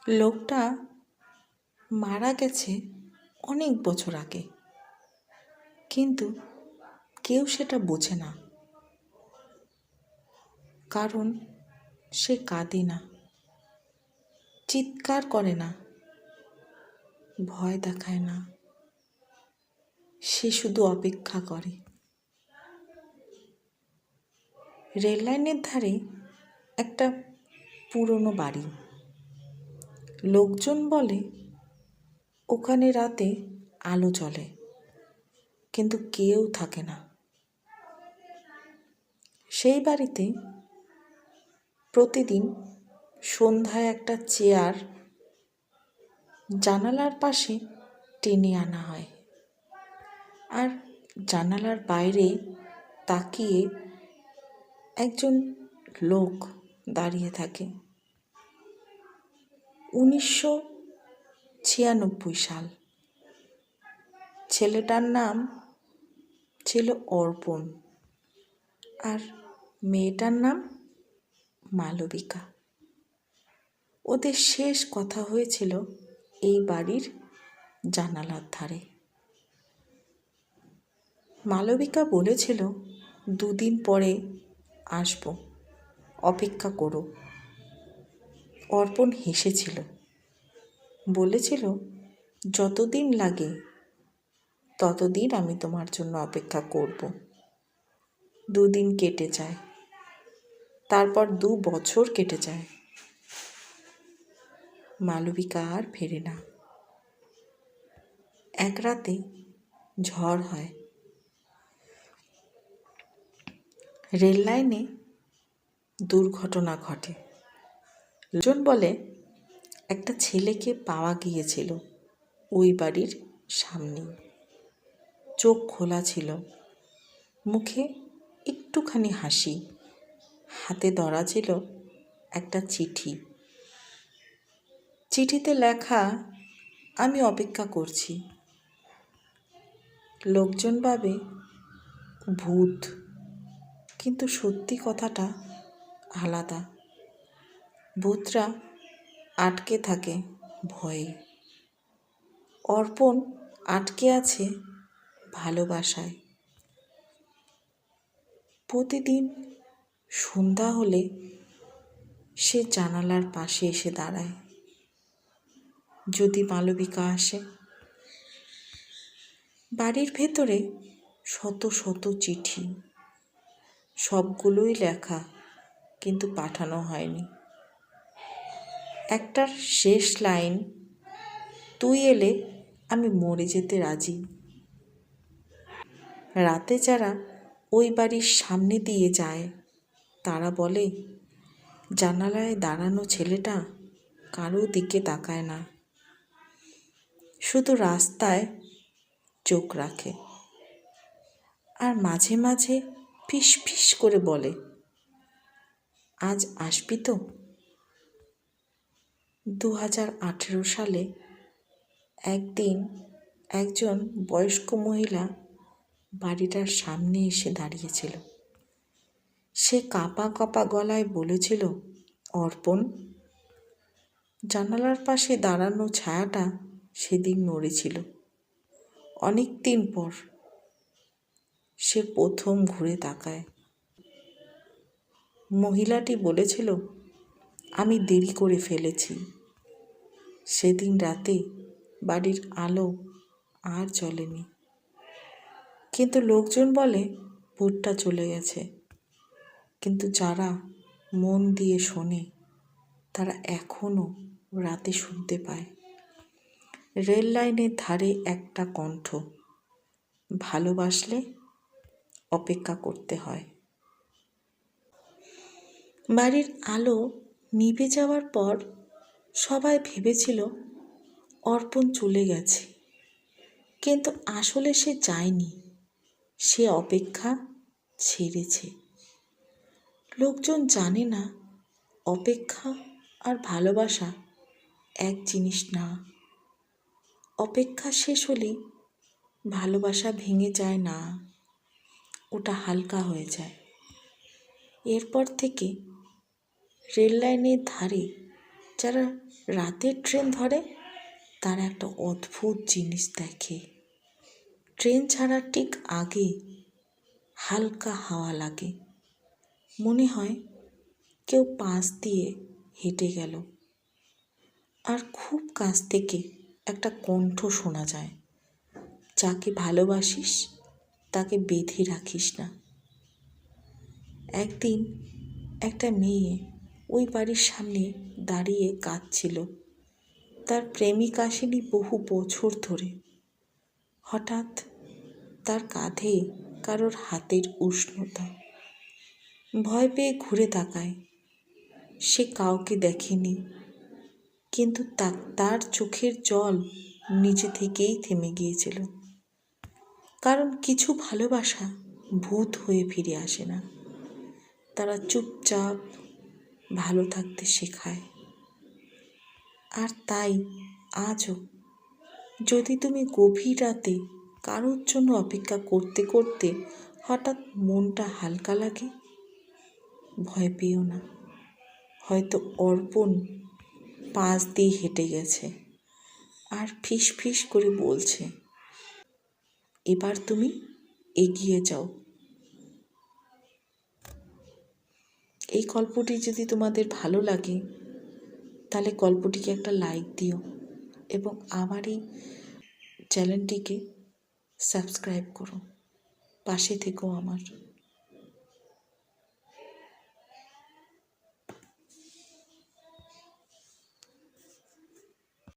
লোকটা মারা গেছে অনেক বছর আগে, কিন্তু কেউ সেটা বোঝে না, কারণ সে কাঁদে না, চিৎকার করে না, ভয় দেখায় না, সে শুধু অপেক্ষা করে। রেল লাইনের ধারে একটা পুরনো বাড়ি। লোকজন বলে ওখানে রাতে আলো জ্বলে, কিন্তু কেউ থাকে না। সেই বাড়িতে প্রতিদিন সন্ধ্যায় একটা চেয়ার জানালার পাশে টেনে আনা হয়, আর জানালার বাইরে তাকিয়ে একজন লোক দাঁড়িয়ে থাকে। 1996 সাল। ছেলেটার নাম ছিল অর্পণ, আর মেয়েটার নাম মালবিকা। ওদের শেষ কথা হয়েছিল এই বাড়ির জানালার ধারে। মালবিকা বলেছিল 2 দিন পরে আসবো, অপেক্ষা করো। অর্পণ হেসেছিল, বলেছিল যতদিন লাগে ততদিন আমি তোমার জন্য অপেক্ষা করব। 2 দিন কেটে যায়, তারপর 2 বছর কেটে যায়। মালবিকা আর ফেরে না। এক রাতে ঝড় হয়। রেল লাইনে দুর্ঘটনা ঘটে। লোকজন বলে একটা ছেলেকে পাওয়া গিয়েছিল ওই বাড়ির সামনে। চোখ খোলা ছিল, মুখে একটুখানি হাসি, হাতে ধরা ছিল একটা চিঠি। চিঠিতে লেখা, আমি অপেক্ষা করছি। লোকজন ভাবে ভূত, কিন্তু সত্যি কথাটা আলাদা। ভূতরা আটকে থাকে ভয়ে, অর্পণ আটকে আছে ভালোবাসায়। প্রতিদিন সন্ধ্যা হলে সে জানালার পাশে এসে দাঁড়ায়, যদি মালবিকা আসে। বাড়ির ভেতরে শত শত চিঠি, সবগুলোই লেখা, কিন্তু পাঠানো হয়নি। একটার শেষ লাইন, তুই এলে আমি মরে যেতে রাজি। রাতে যারা ওই বাড়ির সামনে দিয়ে যায় তারা বলে জানালায় দাঁড়ানো ছেলেটা কারো দিকে তাকায় না, শুধু রাস্তায় চোখ রাখে, আর মাঝে মাঝে ফিস ফিস করে বলে, আজ আসবি তো? 2018 সালে একদিন একজন বয়স্ক মহিলা বাড়িটার সামনে এসে দাঁড়িয়েছিল। সে কাঁপা কাঁপা গলায় বলেছিল, অর্পণ। জানালার পাশে দাঁড়ানো ছায়াটা সেদিন নড়েছিল। অনেক দিন পর সে প্রথম ঘুরে তাকায়। মহিলাটি বলেছিল, আমি দেরি করে ফেলেছি। সেদিন রাতে বাড়ির আলো আর জ্বলেনি, কিন্তু লোকজন বলে ভূতটা চলে গেছে। কিন্তু যারা মন দিয়ে শোনে তারা এখনো রাতে শুনতে পায়। রেল লাইনের ধারে একটা কণ্ঠ, ভালোবাসলে অপেক্ষা করতে হয়। বাড়ির আলো নিভে যাওয়ার পর সবাই ভেবেছিল অর্পণ চলে গেছে, কিন্তু আসলে সে যায়নি, সে অপেক্ষা ছেড়েছে। লোকজন জানে না অপেক্ষা আর ভালোবাসা এক জিনিস না। অপেক্ষা শেষ হলেই ভালোবাসা ভেঙে যায় না, ওটা হালকা হয়ে যায়। এরপর থেকে রেল লাইনের ধারে যারা রাতের ট্রেন ধরে তারা একটা অদ্ভুত জিনিস দেখে। ট্রেন ছাড়ার ঠিক আগে হালকা হাওয়া লাগে, মনে হয় কেউ পাশ দিয়ে হেঁটে গেল। আর খুব কাছ থেকে একটা কণ্ঠ শোনা যায়, যাকে ভালোবাসিস তাকে বেঁধে রাখিস না। একদিন একটা মেয়ে ওই বাড়ির সামনে দাঁড়িয়ে কাঁদছিল। তার প্রেমিক আসেনি বহু বছর ধরে। হঠাৎ তার কাঁধে কারোর হাতের উষ্ণতা। ভয় পেয়ে ঘুরে তাকায়। সে কাউকে দেখেনি, কিন্তু তার চোখের জল নিজে থেকেই থেমে গিয়েছিল। কারণ কিছু ভালোবাসা ভূত হয়ে ফিরে আসে না, তারা চুপচাপ ভালো থাকতে শেখায়। আর তাই আজও যদি তুমি গভীর রাতে কারোর জন্য অপেক্ষা করতে করতে হঠাৎ মনটা হালকা লাগে, ভয় পেও না। হয়তো অর্পণ পাশ দিয়ে হেঁটে গেছে আর ফিস ফিস করে বলছে, এবার তুমি এগিয়ে যাও। এই গল্পটি যদি তোমাদের ভালো লাগে তাহলে গল্পটিকে একটা লাইক দিও এবং আমার এই চ্যানেলটিকে সাবস্ক্রাইব করো। পাশে থেকো আমার।